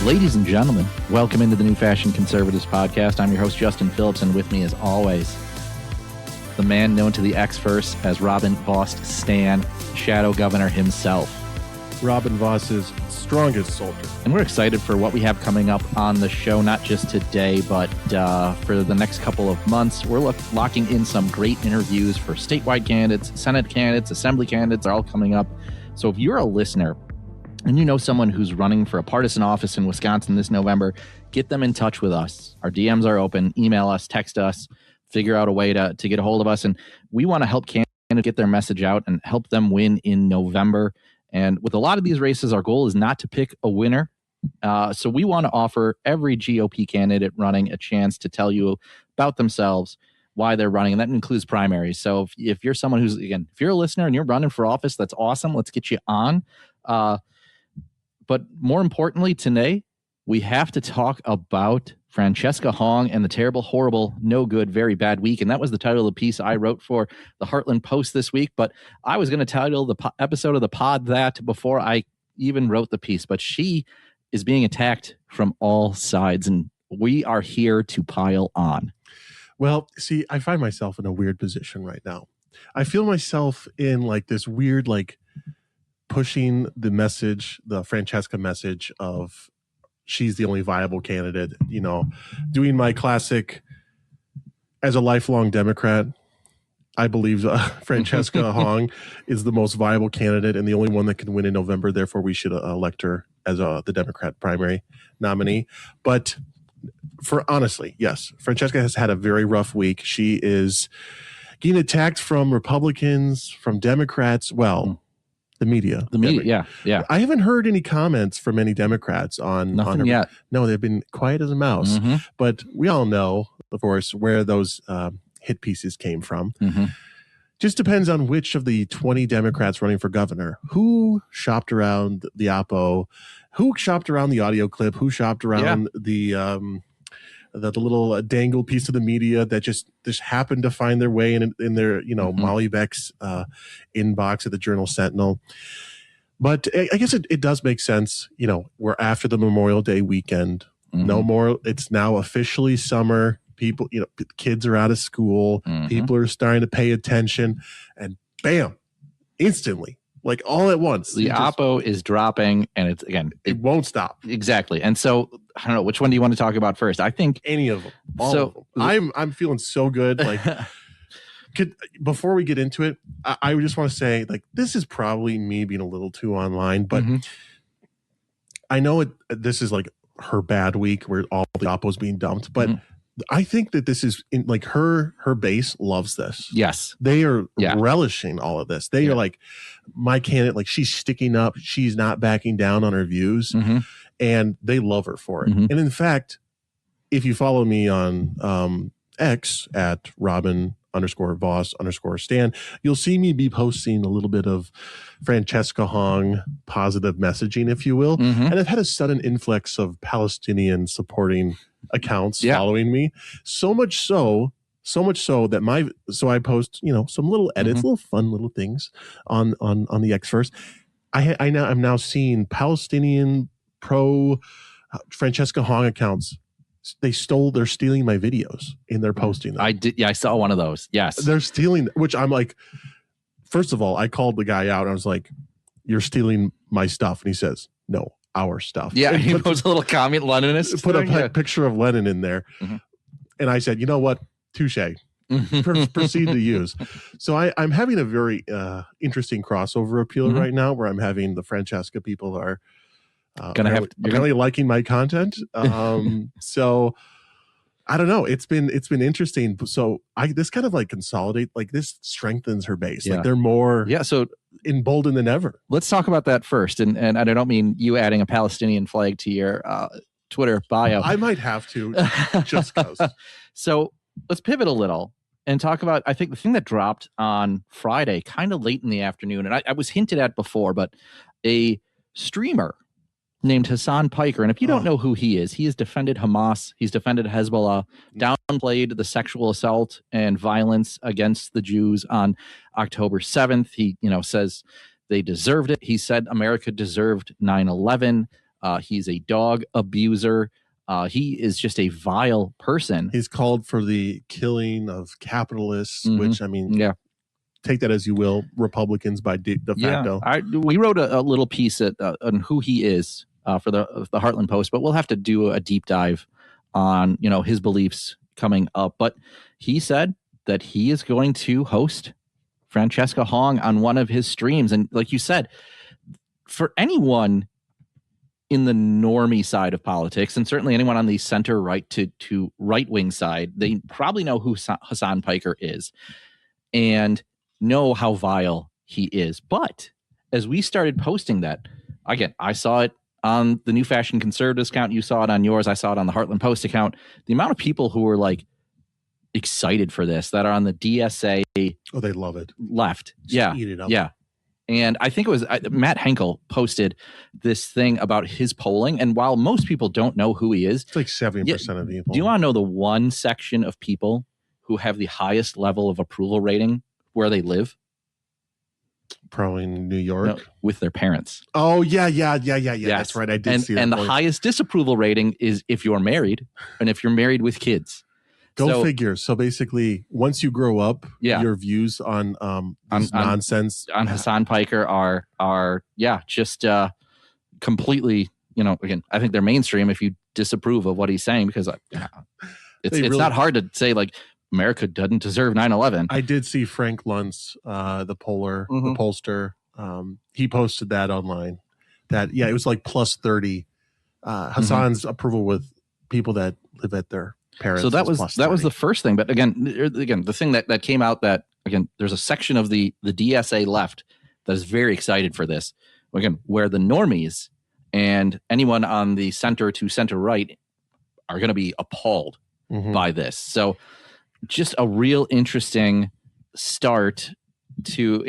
Ladies and gentlemen, welcome into the New Fashion Conservatives podcast. I'm your host, Justin Phillips, and with me, as always, the man known to the X-Verse as Robin Voss Stan, Shadow Governor himself. Robin Voss's strongest soldier. And we're excited for what we have coming up on the show, not just today, but for the next couple of months. We're locking in some great interviews for statewide candidates, Senate candidates, Assembly candidates are all coming up. So if you're a listener and you know someone who's running for a partisan office in Wisconsin this November, get them in touch with us. Our DMs are open. Email us, text us, figure out a way to get a hold of us. And we want to help candidates get their message out and help them win in November. And with a lot of these races, our goal is not to pick a winner. So we want to offer every GOP candidate running a chance to tell you about themselves, why they're running. And that includes primaries. So if you're someone who's, again, if you're a listener and you're running for office, that's awesome. Let's get you on. But more importantly, today, we have to talk about Francesca Hong and the terrible, horrible, no good, very bad week. And that was the title of the piece I wrote for the Heartland Post this week. But I was going to title the episode of the pod that before I even wrote the piece. But she is being attacked from all sides, and we are here to pile on. Well, see, I find myself in a weird position right now. I feel myself in like this weird, like pushing the message, the Francesca message of she's the only viable candidate, you know, doing my classic as a lifelong Democrat. I believe Francesca Hong is the most viable candidate and the only one that can win in November. Therefore, we should elect her as the Democrat primary nominee. But honestly, yes, Francesca has had a very rough week. She is getting attacked from Republicans, from Democrats. Well, the media. Yeah. I haven't heard any comments from any Democrats on Nothing yet. No, they've been quiet as a mouse. Mm-hmm. But we all know, of course, where those hit pieces came from. Mm-hmm. Just depends on which of the 20 Democrats running for governor, who shopped around the oppo, who shopped around the audio clip, who shopped around the little dangle piece of the media that just happened to find their way in their, Molly Beck's inbox at the Journal Sentinel. But I guess it does make sense. You know, we're after the Memorial Day weekend. Mm-hmm. No more. It's now officially summer. People, kids are out of school. Mm-hmm. People are starting to pay attention, and bam, instantly, like all at once, the oppo is dropping, and it won't stop. Exactly. And so I don't know, which one do you want to talk about first? I think any of them. All of them. I'm feeling so good. Like, before we get into it, I just want to say, like, this is probably me being a little too online, but I know this is like her bad week where all the oppo is being dumped, but I think that this is in like her base loves this. Yes. They are relishing all of this. They are like, my candidate, like, she's sticking up. She's not backing down on her views, and they love her for it. Mm-hmm. And in fact, if you follow me on X at Robin_Voss_Stan, you'll see me be posting a little bit of Francesca Hong positive messaging, if you will. Mm-hmm. And I've had a sudden influx of Palestinian supporting accounts following me. So much so that I post, some little edits, little fun little things on the X-Verse. I'm now seeing Palestinian pro Francesca Hong accounts. They're stealing my videos and they're posting them. I did. Yeah, I saw one of those. Yes. They're stealing, which I'm like, first of all, I called the guy out. I was like, you're stealing my stuff. And he says, no, our stuff. Yeah. And he puts a little comment, Leninist. Put a picture of Lenin in there. Mm-hmm. And I said, you know what? Touche. Proceed to use. So I'm having a very interesting crossover appeal right now, where I'm having the Francesca people are apparently liking my content. So I don't know. It's been interesting. So this kind of like consolidate, like this strengthens her base. Yeah. Like they're more so emboldened than ever. Let's talk about that first. And I don't mean you adding a Palestinian flag to your Twitter bio. I might have to just because. So let's pivot a little and talk about, I think the thing that dropped on Friday, kind of late in the afternoon, and I was hinted at before, but a streamer named Hassan Piker. And if you don't know who he has defended Hamas. He's defended Hezbollah, downplayed the sexual assault and violence against the Jews on October 7th. He, says they deserved it. He said America deserved 9/11. He's a dog abuser. He is just a vile person. He's called for the killing of capitalists, which, I mean, yeah, take that as you will, Republicans by de facto. We wrote a little piece on who he is for the Heartland Post, but we'll have to do a deep dive on his beliefs coming up. But he said that he is going to host Francesca Hong on one of his streams, and like you said, for anyone in the normie side of politics, and certainly anyone on the center right to right wing side, they probably know who Hassan Piker is and know how vile he is. But as we started posting that, again, I saw it on the New Fashion Conservatives account. You saw it on yours. I saw it on the Heartland Post account. The amount of people who were like excited for this that are on the DSA. Oh, they love it. Left. Just eat it up. Yeah. And I think it was Matt Henkel posted this thing about his polling. And while most people don't know who he is, it's like 70% of people. Do you want to know the one section of people who have the highest level of approval rating where they live? Probably in New York. No, with their parents. Oh, yeah. Yes. That's right. I did see that. And the highest disapproval rating is if you're married and if you're married with kids. Go figure. So basically, once you grow up, your views on nonsense on Hassan Piker are just completely, again, I think they're mainstream if you disapprove of what he's saying, because it's not hard to say like America doesn't deserve 9/11. I did see Frank Luntz, the pollster. He posted that online. That it was like plus 30. Hassan's approval with people that live at their parents. So that was the first thing. But again, the thing that came out, that again, there's a section of the DSA left that is very excited for this. Again, where the normies and anyone on the center to center right are going to be appalled by this. So just a real interesting start to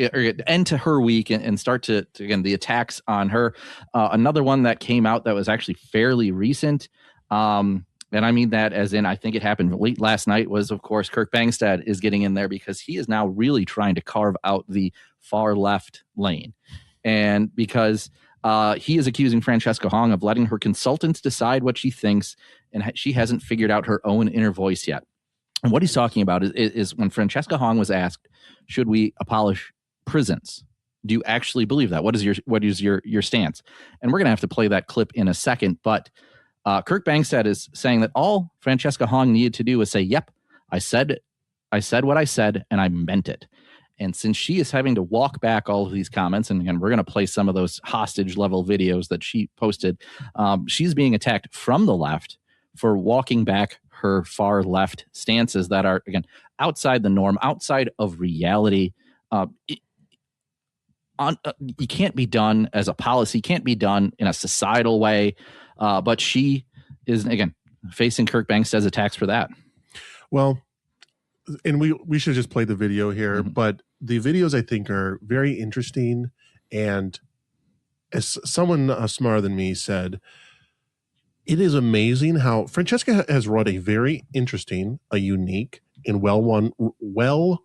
end to her week and start to again, the attacks on her. Another one that came out that was actually fairly recent, and I mean that as in, I think it happened late last night, was, of course, Kirk Bangstad is getting in there because he is now really trying to carve out the far left lane. And because he is accusing Francesca Hong of letting her consultants decide what she thinks, and she hasn't figured out her own inner voice yet. And what he's talking about is when Francesca Hong was asked, should we abolish prisons? Do you actually believe that? What is your stance? And we're going to have to play that clip in a second, but Kirk Bangstad is saying that all Francesca Hong needed to do was say, yep, I said what I said, and I meant it. And since she is having to walk back all of these comments, and again, we're going to play some of those hostage level videos that she posted, she's being attacked from the left for walking back her far left stances that are, again, outside the norm, outside of reality. You can't be done as a policy, can't be done in a societal way. But she is, again, facing Kirk Bangstad's attacks for that. Well, and we should just play the video here, but the videos, I think, are very interesting. And as someone smarter than me said, it is amazing how Francesca has run a very interesting, a unique, and well-run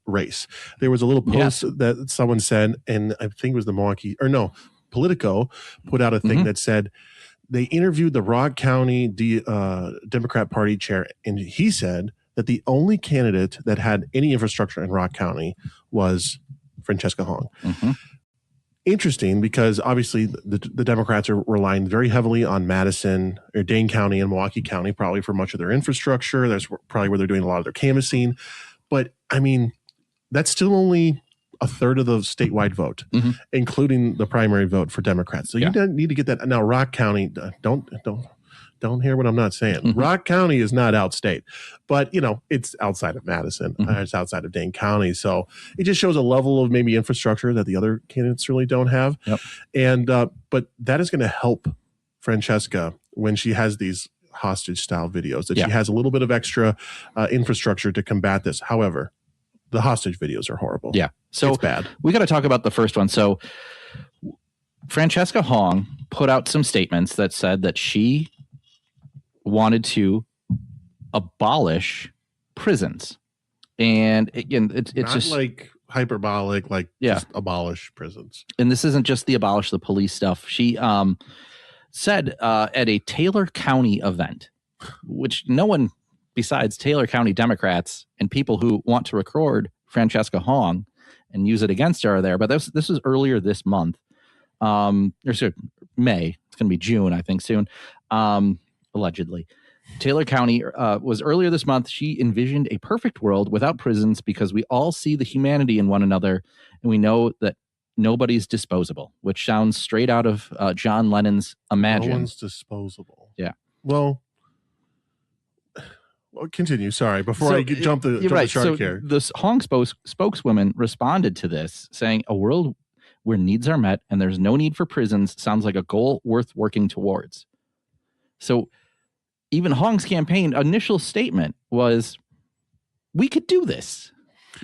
race. There was a little post that someone said, and I think it was Politico put out a thing that said, they interviewed the Rock County Democrat Party chair, and he said that the only candidate that had any infrastructure in Rock County was Francesca Hong. Interesting, because obviously the Democrats are relying very heavily on Madison or Dane County and Milwaukee County, probably for much of their infrastructure. That's probably where they're doing a lot of their canvassing. But I mean, that's still only a third of the statewide vote, including the primary vote for Democrats. So you need to get that. Now, Rock County, don't hear what I'm not saying. Rock County is not outstate, but it's outside of Madison. It's outside of Dane County. So it just shows a level of maybe infrastructure that the other candidates really don't have. And, but that is going to help Francesca when she has these hostage style videos, that she has a little bit of extra infrastructure to combat this. However, the hostage videos are horrible. Yeah. So it's bad. We got to talk about the first one. So Francesca Hong put out some statements that said that she wanted to abolish prisons. And again, it's not just like hyperbolic, like just abolish prisons. And this isn't just the abolish the police stuff. She said at a Taylor County event, which no one besides Taylor County Democrats and people who want to record Francesca Hong and use it against her are there. But this was earlier this month. Or sorry, May. It's going to be June, I think, soon. Allegedly. Taylor County was earlier this month. She envisioned a perfect world without prisons because we all see the humanity in one another and we know that nobody's disposable, which sounds straight out of John Lennon's Imagine. No one's disposable. Yeah. Well, continue. Sorry, before I jump the shark here. The Hong spokeswoman responded to this saying, a world where needs are met and there's no need for prisons sounds like a goal worth working towards. So even Hong's campaign initial statement was, we could do this.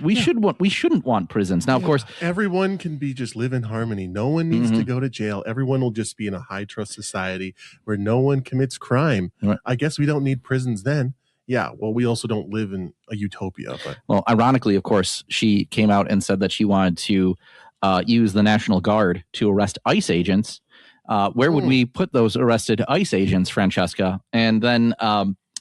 We shouldn't want prisons. Now, of course, everyone can just live in harmony. No one needs to go to jail. Everyone will just be in a high trust society where no one commits crime. Right. I guess we don't need prisons then. Yeah, well, we also don't live in a utopia. Well, ironically, of course, she came out and said that she wanted to use the National Guard to arrest ICE agents. Where would we put those arrested ICE agents, Francesca? And then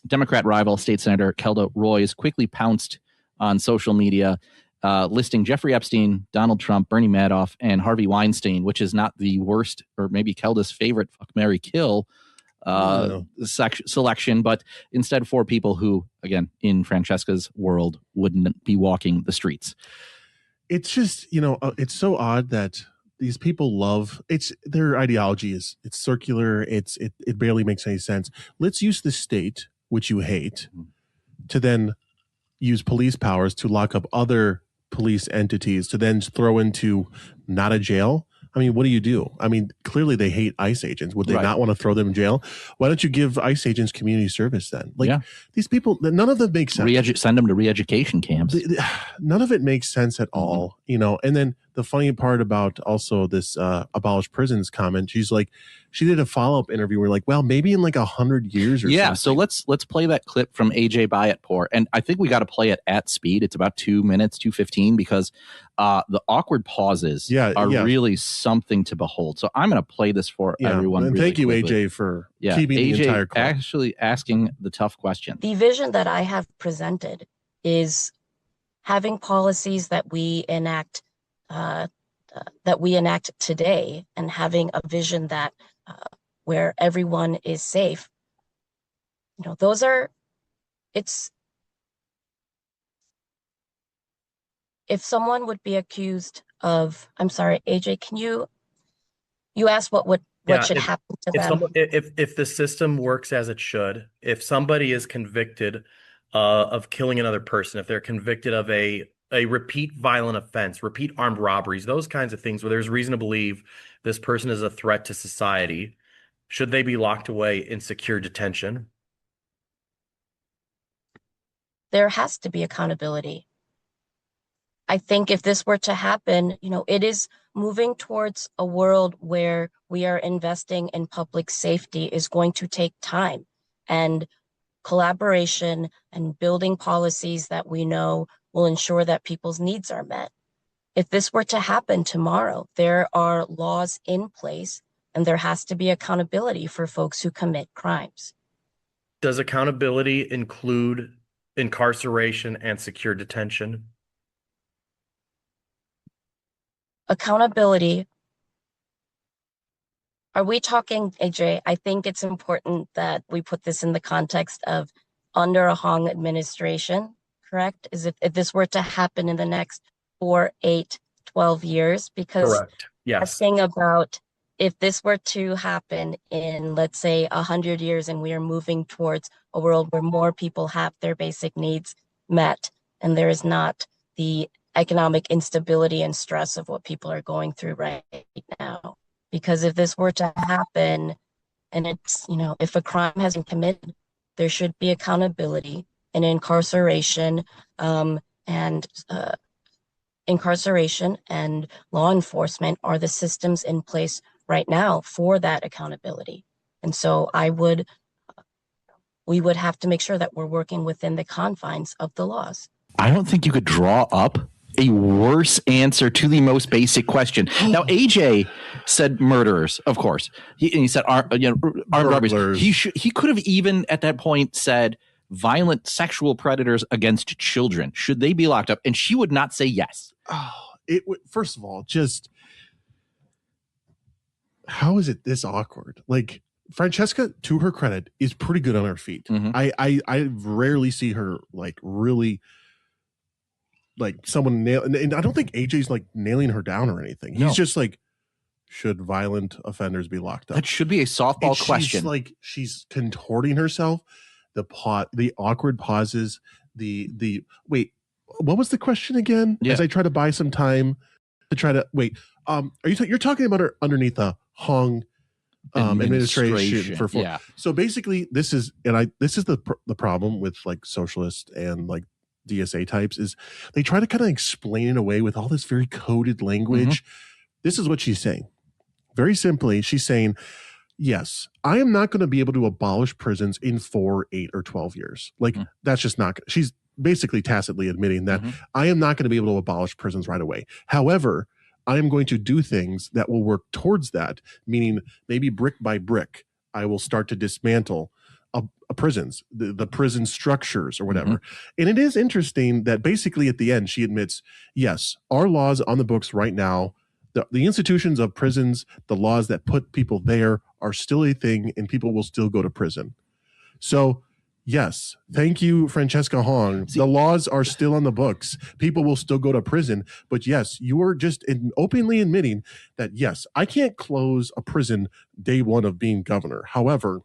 Democrat rival State Senator Kelda Roys quickly pounced on social media, listing Jeffrey Epstein, Donald Trump, Bernie Madoff, and Harvey Weinstein, which is not the worst, or maybe Kelda's favorite fuck, marry, kill selection, but instead 4 people who, again, in Francesca's world, wouldn't be walking the streets. It's just, it's so odd that these people their ideology it's circular. It barely makes any sense. Let's use the state, which you hate, to then use police powers to lock up other police entities to then throw into not a jail. I mean, what do you do? I mean, clearly they hate ICE agents. Would they not want to throw them in jail? Why don't you give ICE agents community service then? These people, none of them makes sense. Send them to re-education camps. None of it makes sense at all, And then the funny part about also this abolish prisons comment, she's like, she did a follow-up interview where well, maybe in 100 years or something. Yeah, so let's play that clip from AJ Bayatpour. And I think we got to play it at speed. It's about 2 minutes, 2:15, because the awkward pauses are really something to behold. So I'm going to play this for everyone. And really thank you, quickly. AJ, for keeping the entire clip. Actually asking the tough question. The vision that I have presented is having policies that we enact today, and having a vision that where everyone is safe. If someone would be accused of, I'm sorry, AJ, can you asked what should happen to them? If the system works as it should, if somebody is convicted of killing another person, if they're convicted of a repeat violent offense, repeat armed robberies, those kinds of things where there's reason to believe this person is a threat to society, should they be locked away in secure detention? There has to be accountability. I think if this were to happen, it is moving towards a world where we are investing in public safety is going to take time, and collaboration and building policies that we know will ensure that people's needs are met. If this were to happen tomorrow, there are laws in place and there has to be accountability for folks who commit crimes. Does accountability include incarceration and secure detention? Accountability. Are we talking, AJ? I think it's important that we put this in the context of under a Hong administration, correct? Is if this were to happen in the next 4, 8, 12 years, because correct. Yes. The thing about if this were to happen in, let's say, 100 years, and we are moving towards a world where more people have their basic needs met, and there is not the economic instability and stress of what people are going through right now. Because if this were to happen, and it's, if a crime has been committed, there should be accountability, and incarceration, incarceration and law enforcement are the systems in place right now for that accountability. And so we would have to make sure that we're working within the confines of the laws. I don't think you could draw up a worse answer to the most basic question. Now, AJ said murderers, of course. He said armed robberies. He could have even at that point said violent sexual predators against children. Should they be locked up? And she would not say yes. First of all, just how is it this awkward? Like, Francesca, to her credit, is pretty good on her feet. Mm-hmm. I rarely see her like really like someone nail, and I don't think AJ's like nailing her down or anything. He's just like, should violent offenders be locked up? That should be a softball question. She's contorting herself. The awkward pauses. The wait, what was the question again? Yeah. As I try to buy some time to try to wait. Are you're talking about her underneath the Hong administration for yeah. So basically, this is the problem with like socialists and like DSA types is they try to kind of explain it away with all this very coded language. This is what she's saying. Very simply, she's saying, yes, I am not going to be able to abolish prisons in 4, 8, or 12 years. Like, that's just not, she's basically tacitly admitting that I am not going to be able to abolish prisons right away. However, I am going to do things that will work towards that, meaning maybe brick by brick, I will start to dismantle prisons, the prison structures or whatever. And it is interesting that basically at the end, she admits, yes, our laws on the books right now, the institutions of prisons, the laws that put people there are still a thing and people will still go to prison. So yes, thank you, Francesca Hong. The laws are still on the books. People will still go to prison. But yes, you are just openly admitting that, yes, I can't close a prison day one of being governor. However,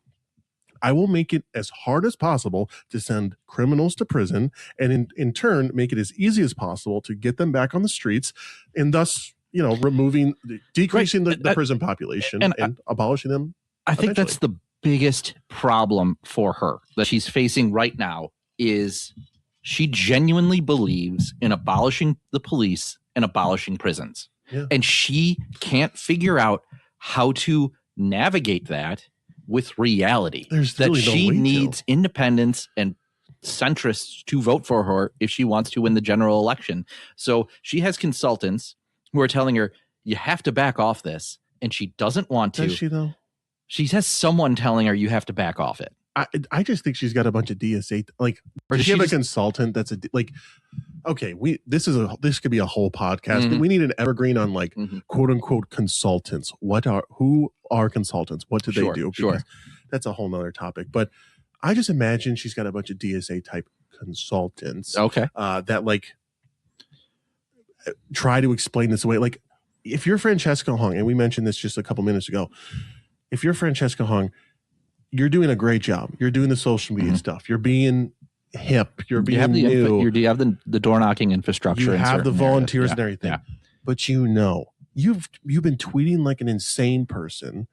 I will make it as hard as possible to send criminals to prison and in turn make it as easy as possible to get them back on the streets and thus, decreasing the prison population and abolishing them. I think that's the biggest problem for her that she's facing right now is she genuinely believes in abolishing the police and abolishing prisons. Yeah. And she can't figure out how to navigate that with reality. There's that really she no way needs independents and centrists to vote for her if she wants to win the general election. So she has consultants who are telling her, you have to back off this. And she doesn't want to. Does she though? She has someone telling her you have to back off it. I just think she's got a bunch of DSA or does she have a consultant that's okay, this could be a whole podcast. We need an evergreen on quote unquote consultants. Who are consultants? What do they do? Because that's a whole nother topic. But I just imagine she's got a bunch of DSA type consultants. Okay. That try to explain this away. Like if you're Francesca Hong, and we mentioned this just a couple minutes ago, if you're Francesca Hong, you're doing a great job. You're doing the social media stuff. You're being hip. You're being new. You have the door knocking infrastructure. You have the volunteers and everything. Yeah. But you've been tweeting like an insane person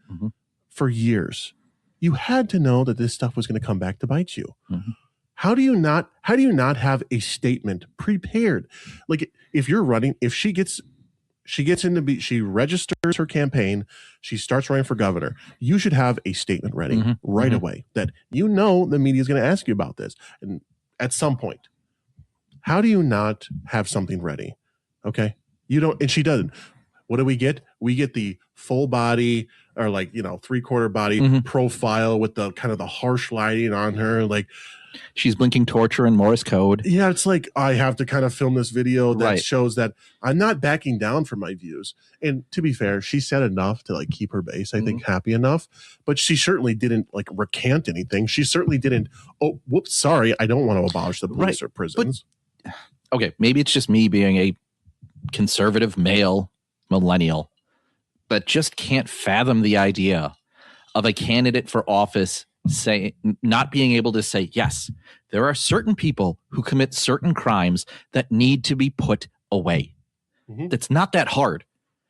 for years. You had to know that this stuff was going to come back to bite you. How do you not have a statement prepared? Like if you're running, if she registers her campaign, she starts running for governor, you should have a statement ready right away that the media is going to ask you about this. And at some point, how do you not have something ready? Okay. You don't, and she doesn't. What do we get? We get the full body or 3/4 body profile with the kind of the harsh lighting on her. Like she's blinking torture in Morse code. Yeah. It's like, I have to kind of film this video that shows that I'm not backing down from my views. And to be fair, she said enough to keep her base, I think, happy enough, but she certainly didn't recant anything. She certainly didn't. Oh, whoops. Sorry. I don't want to abolish the police or prisons. But, okay. Maybe it's just me being a conservative male millennial, but just can't fathom the idea of a candidate for office not being able to say, yes, there are certain people who commit certain crimes that need to be put away. It's not that hard.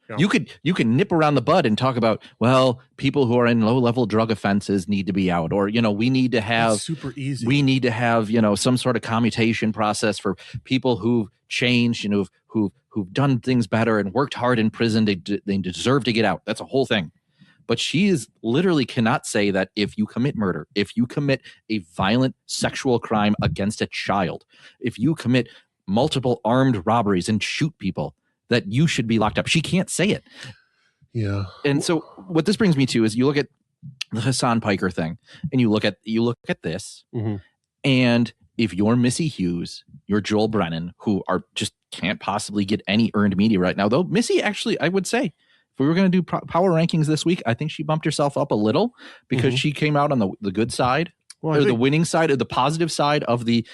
Yeah. You can nip around the bud and talk about, well, people who are in low-level drug offenses need to be out, or we need to have That's super easy. We need to have some sort of commutation process for people who've changed, who've done things better and worked hard in prison. They deserve to get out. That's a whole thing. But she literally cannot say that if you commit murder, if you commit a violent sexual crime against a child, if you commit multiple armed robberies and shoot people, that you should be locked up. She can't say it. Yeah. And so what this brings me to is you look at the Hassan Piker thing, and you look at this, and if you're Missy Hughes, you're Joel Brennan, who are just can't possibly get any earned media right now. Though Missy, actually, I would say, if we were going to do power rankings this week, I think she bumped herself up a little because she came out on the good side, or the winning side, or the positive side of the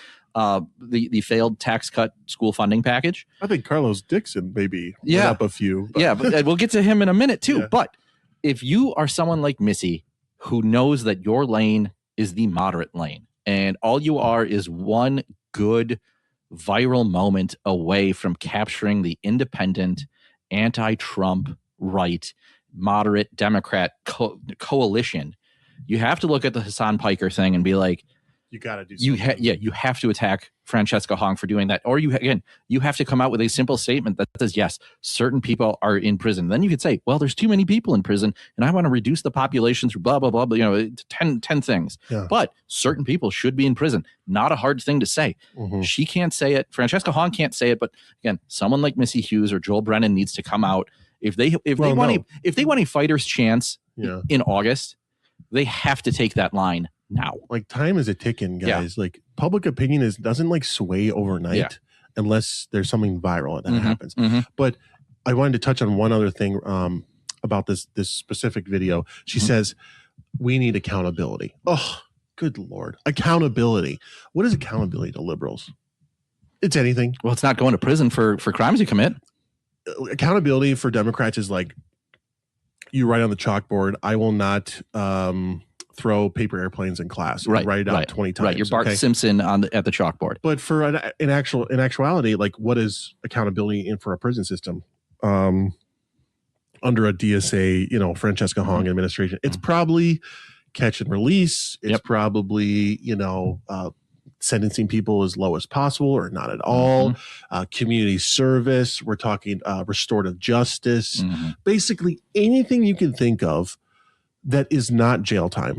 failed tax cut school funding package. I think Carlos Dixon maybe went up a few. But. But we'll get to him in a minute too. Yeah. But if you are someone like Missy, who knows that your lane is the moderate lane, and all you are is one good viral moment away from capturing the independent, anti-Trump, right, moderate Democrat coalition, you have to look at the Hassan Piker thing and be like, you got to do something. You have to attack Francesca Hong for doing that. Or you have to come out with a simple statement that says, yes, certain people are in prison. Then you could say, well, there's too many people in prison, and I want to reduce the population through blah, blah, blah, blah, 10 things. Yeah. But certain people should be in prison. Not a hard thing to say. She can't say it. Francesca Hong can't say it. But again, someone like Missy Hughes or Joel Brennan needs to come out. If they want a fighter's chance in August, they have to take that line now. Like, time is a ticking, guys. Like, public opinion doesn't like sway overnight unless there's something viral that happens. But I wanted to touch on one other thing about this specific video. She says we need accountability. Oh, good Lord. Accountability. What is accountability to liberals? It's anything. Well, it's not going to prison for crimes you commit. Accountability for Democrats is like, you write on the chalkboard, I will not throw paper airplanes in class. Right. Write it out 20 times. Right. You're Bart Simpson at the chalkboard. But for in actuality, like, what is accountability for a prison system? Under a DSA, Francesca Hong administration, it's probably catch and release. It's probably, sentencing people as low as possible or not at all. Community service. We're talking restorative justice. Basically anything you can think of that is not jail time.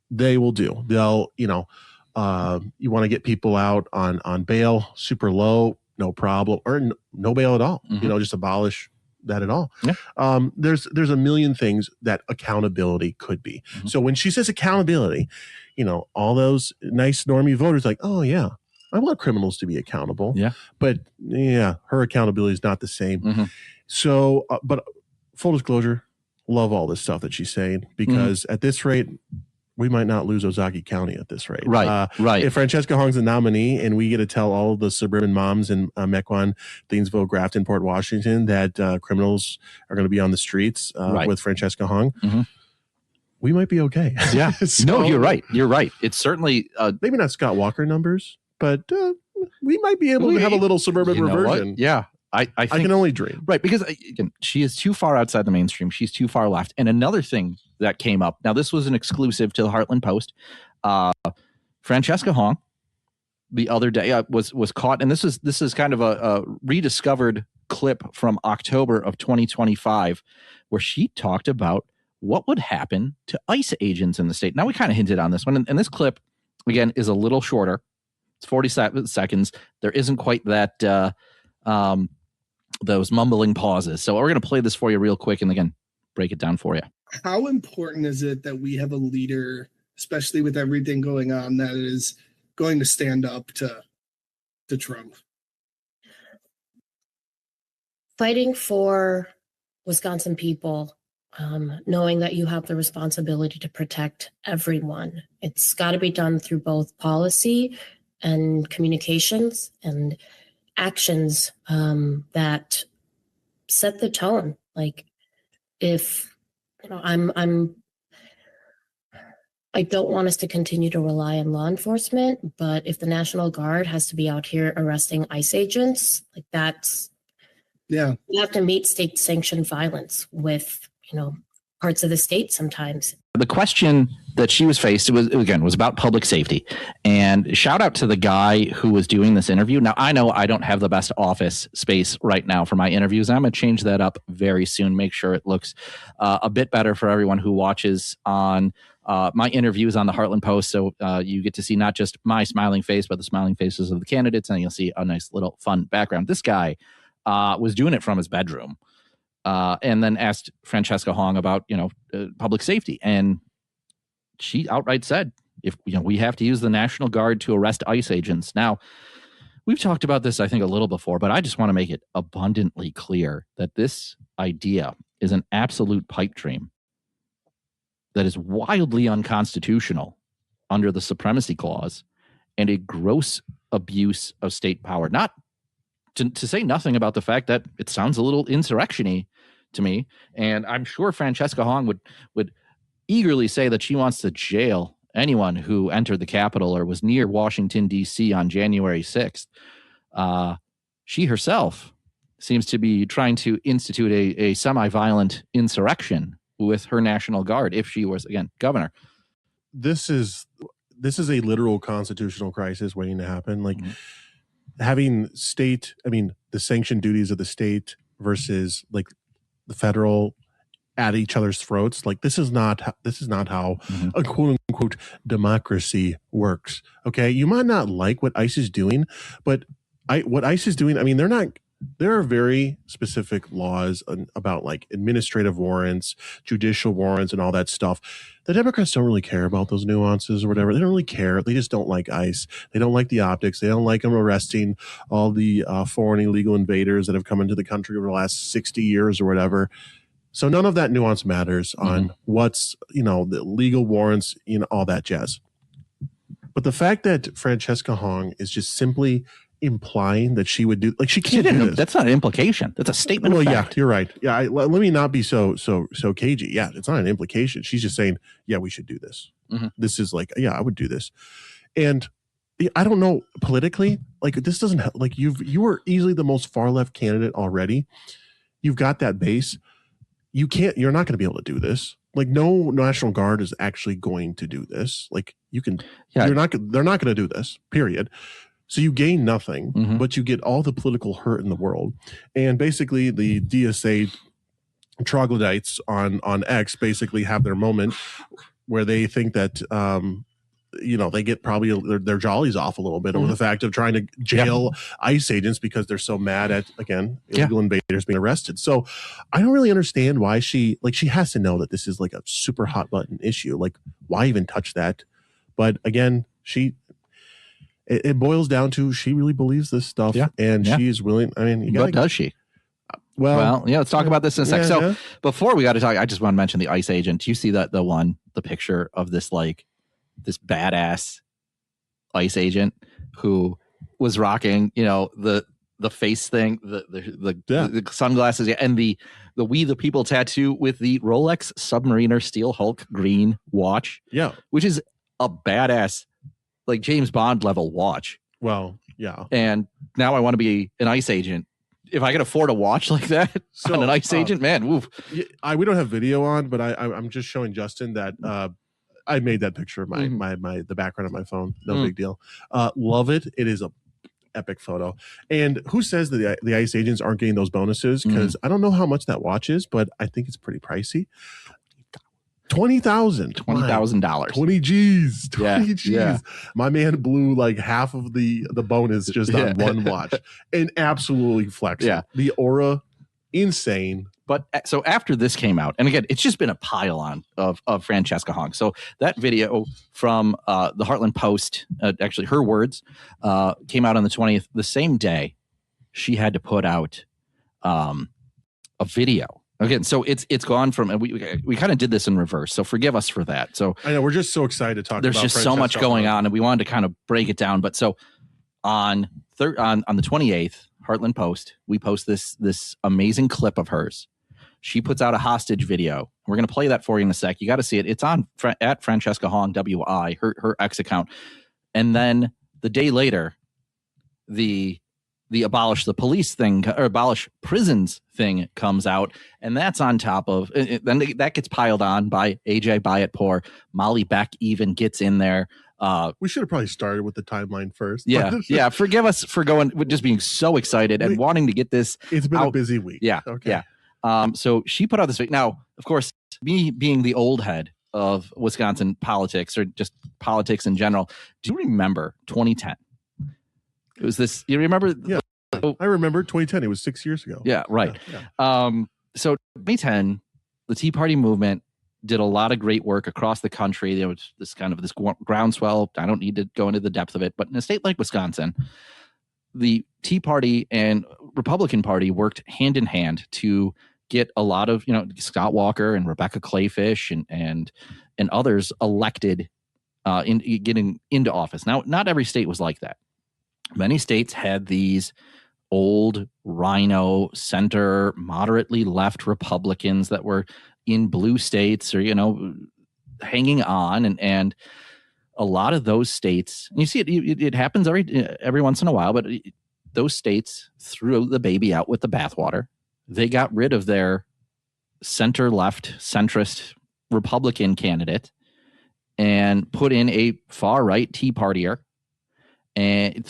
They will do. They'll, you want to get people out on bail, super low, no problem, or no bail at all. Just abolish that at all. There's a million things that accountability could be. So when she says accountability, all those nice normie voters like, oh yeah, I want criminals to be accountable. But her accountability is not the same. So, but full disclosure, love all this stuff that she's saying, because at this rate, we might not lose Ozaukee County at this rate. Right. If Francesca Hong's the nominee and we get to tell all the suburban moms in Mequon, Thiensville, Grafton, Port Washington that criminals are going to be on the streets with Francesca Hong, we might be okay. Yeah. So, no, you're right. You're right. It's certainly maybe not Scott Walker numbers, but we might be able to have a little suburban reversion. Yeah. I think, I can only dream. Right. Because again, she is too far outside the mainstream. She's too far left. And another thing that came up, now this was an exclusive to the Heartland Post. Francesca Hong the other day was caught. And this is kind of a rediscovered clip from October of 2025, where she talked about what would happen to ICE agents in the state. Now, we kind of hinted on this one. And this clip, again, is a little shorter. It's 47 seconds. There isn't quite that those mumbling pauses. So we're going to play this for you real quick and again, break it down for you. How important is it that we have a leader, especially with everything going on, that is going to stand up to Trump? Fighting for Wisconsin people, knowing that you have the responsibility to protect everyone. It's got to be done through both policy and communications and actions that set the tone. Like, if I don't want us to continue to rely on law enforcement, but if the National Guard has to be out here arresting ICE agents, like, that's, yeah, you have to meet state sanctioned violence with parts of the state sometimes. The question that she was faced was about public safety. And shout out to the guy who was doing this interview. Now, I know I don't have the best office space right now for my interviews. I'm going to change that up very soon, make sure it looks a bit better for everyone who watches on my interviews on the Heartland Post. So you get to see not just my smiling face, but the smiling faces of the candidates, and you'll see a nice little fun background. This guy was doing it from his bedroom and then asked Francesca Hong about, public safety. And she outright said, if we have to use the National Guard to arrest ICE agents. Now, we've talked about this, I think, a little before, but I just want to make it abundantly clear that this idea is an absolute pipe dream that is wildly unconstitutional under the Supremacy Clause and a gross abuse of state power. Not to say nothing about the fact that it sounds a little insurrection-y to me, and I'm sure Francesca Hong would eagerly say that she wants to jail anyone who entered the Capitol or was near Washington, D.C. on January 6th. She herself seems to be trying to institute a semi-violent insurrection with her National Guard if she was, again, governor. This is a literal constitutional crisis waiting to happen. Like having the sanctioned duties of the state versus like the federal at each other's throats. Like this is not how a quote unquote democracy works. Okay. You might not like what ICE is doing, but what ICE is doing, there are very specific laws about like administrative warrants, judicial warrants, and all that stuff. The Democrats don't really care about those nuances or whatever. They don't really care. They just don't like ICE. They don't like the optics. They don't like them arresting all the foreign illegal invaders that have come into the country over the last 60 years or whatever. So none of that nuance matters on what's, the legal warrants, all that jazz. But the fact that Francesca Hong is just simply implying that she would do, like, she can't do this. That's not an implication. That's a statement. Well, of fact. Yeah, you're right. Yeah, let me not be so cagey. Yeah, it's not an implication. She's just saying, yeah, we should do this. This is like, yeah, I would do this. And I don't know politically, like this doesn't like you were easily the most far left candidate already. You've got that base. You're not going to be able to do this. Like no National Guard is actually going to do this. Like they're not going to do this, period. So you gain nothing, but you get all the political hurt in the world. And basically the DSA troglodytes on X basically have their moment where they think that, they get probably their jollies off a little bit over the fact of trying to jail ICE agents because they're so mad at, again, illegal invaders being arrested. So I don't really understand why she has to know that this is like a super hot button issue. Like why even touch that? But again, it boils down to she really believes this stuff and she's willing. I mean, but does she? Well, let's talk about this in a sec. So before we got to talk, I just want to mention the ICE agent. Do you see that the picture of this this badass ICE agent who was rocking, the face thing, the sunglasses, and the We the People tattoo with the Rolex Submariner Steel Hulk green watch, which is a badass, like James Bond level watch. Well, yeah. And now I want to be an ICE agent. If I can afford a watch like that on an ICE agent, man, woof. We don't have video on, but I'm just showing Justin that I made that picture of the background of my phone. No big deal. Love it. It is a epic photo. And who says that the ICE agents aren't getting those bonuses? Because I don't know how much that watch is, but I think it's pretty pricey. $20,000. 20 G's. 20 G's. Yeah. My man blew like half of the bonus just on one watch. And absolutely flexing. Yeah. The aura, insane. But so after this came out, and again, it's just been a pile on of Francesca Hong. So that video from the Heartland Post, actually her words, came out on the 20th. The same day, she had to put out a video. Again, so it's gone from, and we kind of did this in reverse, so forgive us for that. So I know we're just so excited to talk. There's about just Francesca so much going on, and we wanted to kind of break it down. But so on the 28th, Heartland Post, we post this amazing clip of hers. She puts out a hostage video. We're going to play that for you in a sec. You got to see it. It's on at Francesca Hong WI, her X account, and then the day later, the the abolish the police thing or abolish prisons thing comes out, and that's on top of then that gets piled on by AJ Byatt-Poor. Molly Beck even gets in there. We should have probably started with the timeline first. Yeah. Forgive us for just being so excited and wanting to get this. It's been out. a busy week. Yeah. Okay. Yeah. So she put out this week. Now, of course, me being the old head of Wisconsin politics or just politics in general, do you remember 2010? It was this. You remember? Yeah, I remember 2010. It was 6 years ago. Yeah. Right. Yeah. So 2010, the Tea Party movement did a lot of great work across the country. There was this groundswell. I don't need to go into the depth of it, but in a state like Wisconsin, the Tea Party and Republican Party worked hand in hand to get a lot of, Scott Walker and Rebecca Clayfish and others elected getting into office. Now, not every state was like that. Many states had these old rhino center, moderately left Republicans that were in blue states or, hanging on. And a lot of those states, and you see it happens every once in a while, but those states threw the baby out with the bathwater. They got rid of their center-left, centrist Republican candidate and put in a far-right Tea Partier, and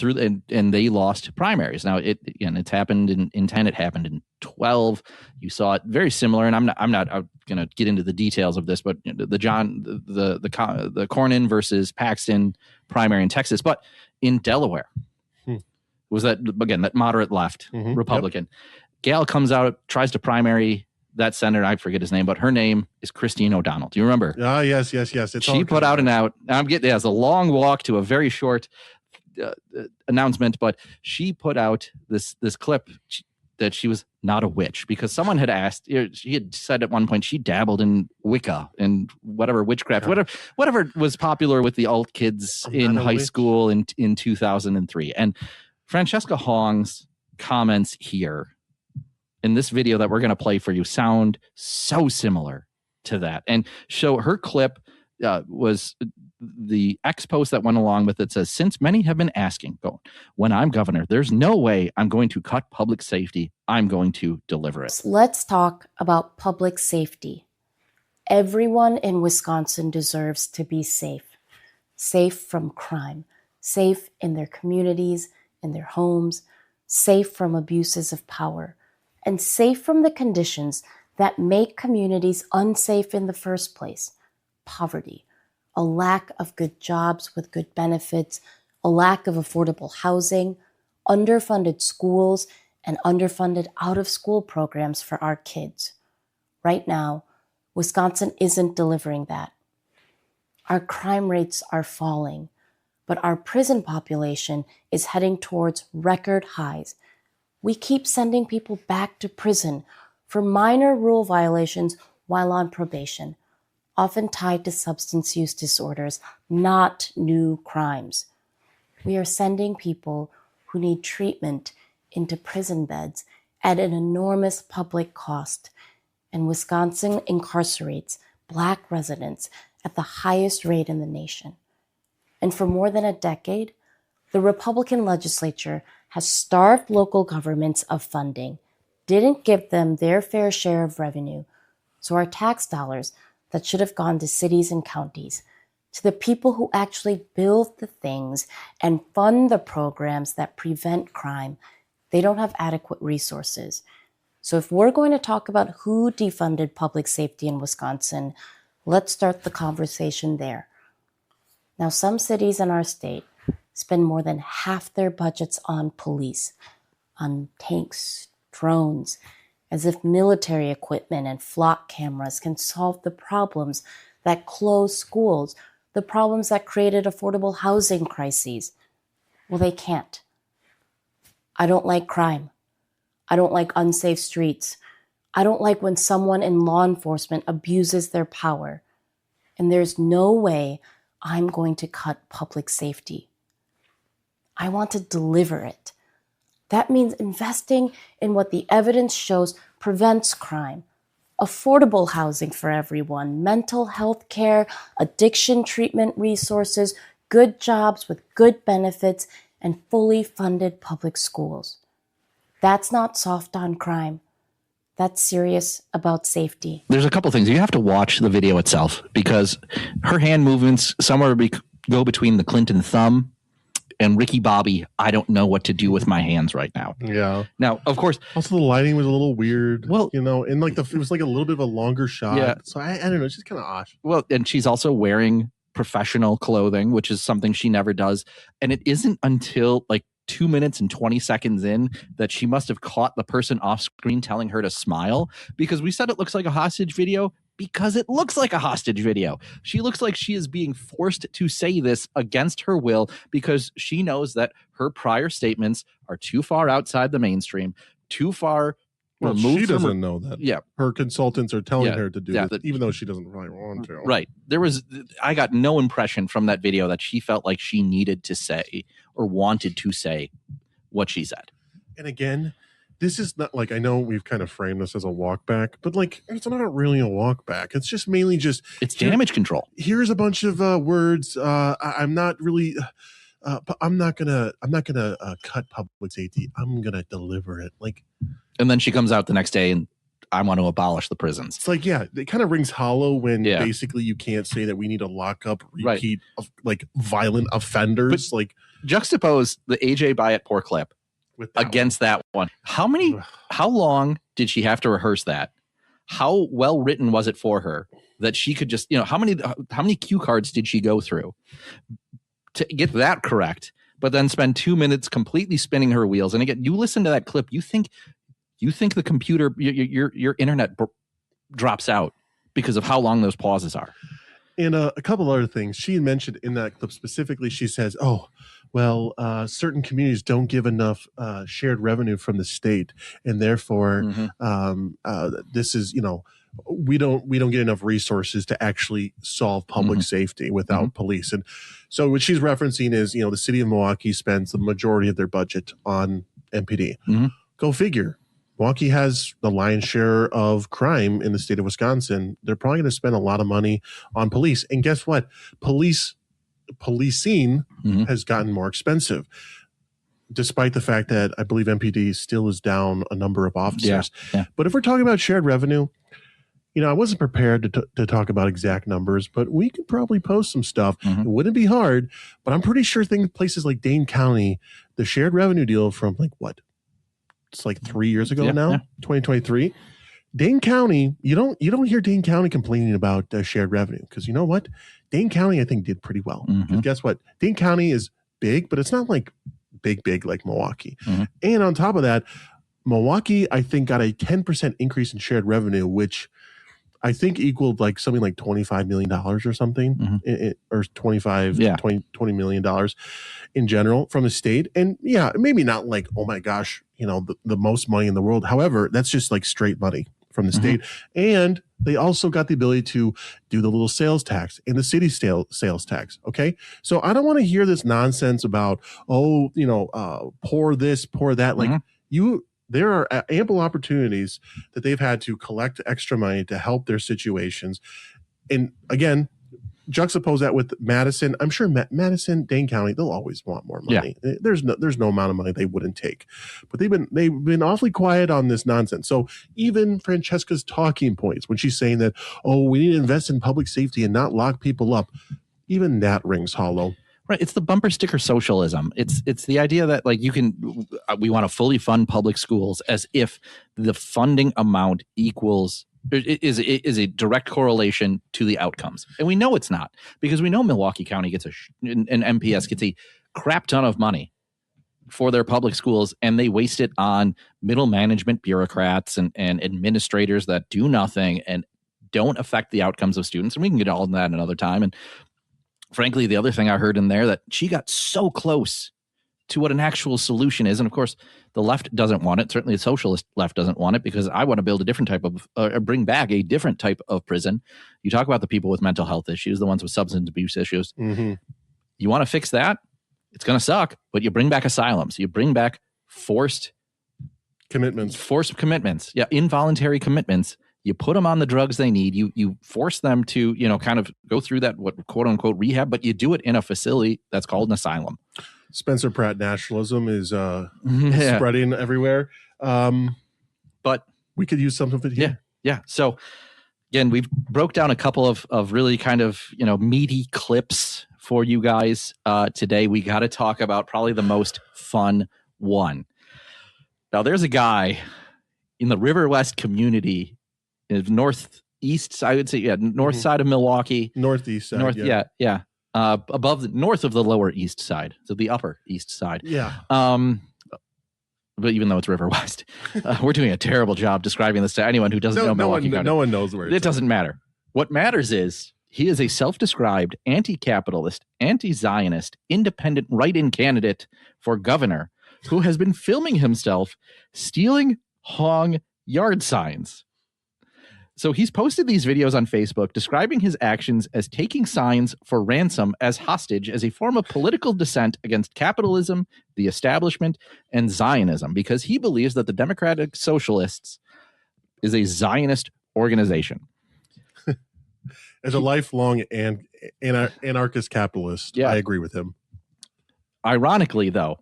they lost primaries. Now it's happened in 10. It happened in 12. You saw it very similar, and I'm not going to get into the details of this, but the Cornyn versus Paxton primary in Texas, but in Delaware was that moderate left Republican. Yep. Gal comes out, tries to primary that senator. I forget his name, but her name is Christine O'Donnell. Do you remember? Yes. She put out it's a long walk to a very short announcement, but she put out this clip that she was not a witch because someone had asked. She had said at one point she dabbled in Wicca and whatever witchcraft, whatever was popular with the alt kids in high school in 2003. And Francesca Hong's comments here in this video that we're going to play for you sound so similar to that. And so her clip was the X post that went along with it says, since many have been asking, when I'm governor, there's no way I'm going to cut public safety. I'm going to deliver it. Let's talk about public safety. Everyone in Wisconsin deserves to be safe. Safe from crime, safe in their communities, in their homes, safe from abuses of power, and safe from the conditions that make communities unsafe in the first place. Poverty, a lack of good jobs with good benefits, a lack of affordable housing, underfunded schools, and underfunded out-of-school programs for our kids. Right now, Wisconsin isn't delivering that. Our crime rates are falling, but our prison population is heading towards record highs. We keep sending people back to prison for minor rule violations while on probation, often tied to substance use disorders, not new crimes. We are sending people who need treatment into prison beds at an enormous public cost, and Wisconsin incarcerates Black residents at the highest rate in the nation. And for more than a decade, the Republican legislature has starved local governments of funding, didn't give them their fair share of revenue, so our tax dollars that should have gone to cities and counties, to the people who actually build the things and fund the programs that prevent crime, they don't have adequate resources. So if we're going to talk about who defunded public safety in Wisconsin, let's start the conversation there. Now, some cities in our state spend more than half their budgets on police, on tanks, drones, as if military equipment and flock cameras can solve the problems that closed schools, the problems that created affordable housing crises. Well, they can't. I don't like crime. I don't like unsafe streets. I don't like when someone in law enforcement abuses their power. And there's no way I'm going to cut public safety. I want to deliver it. That means investing in what the evidence shows prevents crime. Affordable housing for everyone, mental health care, addiction treatment resources, good jobs with good benefits, and fully funded public schools. That's not soft on crime. That's serious about safety. There's a couple things. You have to watch the video itself because her hand movements somewhere go between the Clinton thumb and Ricky Bobby. I don't know what to do with my hands right now. Yeah. Now, of course. Also, the lighting was a little weird. Well, and like it was like a little bit of a longer shot. Yeah. So I don't know. It's just kind of odd. Well, and she's also wearing professional clothing, which is something she never does. And it isn't until like 2 minutes and 20 seconds in that she must have caught the person off screen telling her to smile, because we said it looks like a hostage video because it looks like a hostage video. She looks like she is being forced to say this against her will because she knows that her prior statements are too far outside the mainstream, too far Well, removed she from doesn't know that. Yeah. Her consultants are telling Yeah. her to do Yeah. it, even though she doesn't really want to. Right. I got no impression from that video that she felt like she needed to say or wanted to say what she said. And again, this is not like, I know we've kind of framed this as a walk back, but like, it's not really a walk back. It's just mainly just, It's damage control. here's a bunch of words. I'm not really, I'm not gonna cut public safety. I'm gonna deliver it. Like, And then she comes out the next day and I want to abolish the prisons. it's like, yeah, it kind of rings hollow when Yeah. basically you can't say that we need to lock up Right. repeat of like violent offenders. Like Juxtapose the AJ Byatt poor clip with that against that one. Ugh. How long did she have to rehearse that? How well written was it for her that she could just, how many cue cards did she go through to get that correct, but then spend 2 minutes completely spinning her wheels? And again, you listen to that clip, you think the computer, your internet drops out because of how long those pauses are. And a couple other things she had mentioned in that clip specifically. She says, "Oh, well, certain communities don't give enough shared revenue from the state, and therefore, this is, we don't get enough resources to actually solve public safety without police." And so what she's referencing is, the city of Milwaukee spends the majority of their budget on MPD. Go figure. Milwaukee has the lion's share of crime in the state of Wisconsin. They're probably going to spend a lot of money on police. And guess what? Policing has gotten more expensive, despite the fact that I believe MPD still is down a number of officers. Yeah. But if we're talking about shared revenue, I wasn't prepared to talk about exact numbers, but we could probably post some stuff. It wouldn't be hard, but I'm pretty sure places like Dane County, the shared revenue deal from it's like 3 years ago now, 2023. Dane County, you don't hear Dane County complaining about shared revenue, because you know what? Dane County, I think, did pretty well. Because guess what? Dane County is big, but it's not like big like Milwaukee. And on top of that, Milwaukee, I think, got a 10% increase in shared revenue, which I think equaled like something like $25 million or something, or $20 million in general from the state. And yeah, maybe not like, oh my gosh, the most money in the world. However, that's just like straight money from the state. And they also got the ability to do the little sales tax and the city sales tax. Okay. So I don't want to hear this nonsense about, pour this, pour that. Like there are ample opportunities that they've had to collect extra money to help their situations. And again, juxtapose that with Madison. I'm sure Madison, Dane County, they'll always want more money. Yeah. There's no amount of money they wouldn't take. But they've been awfully quiet on this nonsense. So even Francesca's talking points when she's saying that, we need to invest in public safety and not lock people up, even that rings hollow. Right. It's the bumper sticker socialism. It's the idea that we want to fully fund public schools as if the funding amount is a direct correlation to the outcomes. And we know it's not, because we know Milwaukee County gets an MPS gets a crap ton of money for their public schools, and they waste it on middle management bureaucrats and administrators that do nothing and don't affect the outcomes of students. And we can get all in that another time. And frankly, the other thing I heard in there, that she got so close to what an actual solution is. And of course, the left doesn't want it. Certainly the socialist left doesn't want it, because I want to build a different type of, bring back a different type of prison. You talk about the people with mental health issues, the ones with substance abuse issues. You want to fix that? It's going to suck, but you bring back asylums. You bring back forced commitments. Yeah. Involuntary commitments. You put them on the drugs they need. You force them to, kind of go through that, what quote unquote rehab, but you do it in a facility that's called an asylum. Spencer Pratt nationalism is spreading everywhere. But we could use some of it here. Yeah. So again, we've broke down a couple of really kind of, meaty clips for you guys. Today, we got to talk about probably the most fun one. Now, there's a guy in the River West community in northeast, I would say, north side of Milwaukee. Northeast side, north of the lower east side, so the upper east side. Yeah. But even though it's River West, we're doing a terrible job describing this to anyone who doesn't know Milwaukee County. No one knows where it doesn't matter. What matters is he is a self-described anti-capitalist, anti-Zionist, independent write-in candidate for governor who has been filming himself stealing Hong yard signs. So he's posted these videos on Facebook describing his actions as taking signs for ransom as hostage as a form of political dissent against capitalism, the establishment, and Zionism, because he believes that the Democratic Socialists is a Zionist organization. As a lifelong anarchist capitalist, I agree with him. Ironically, though,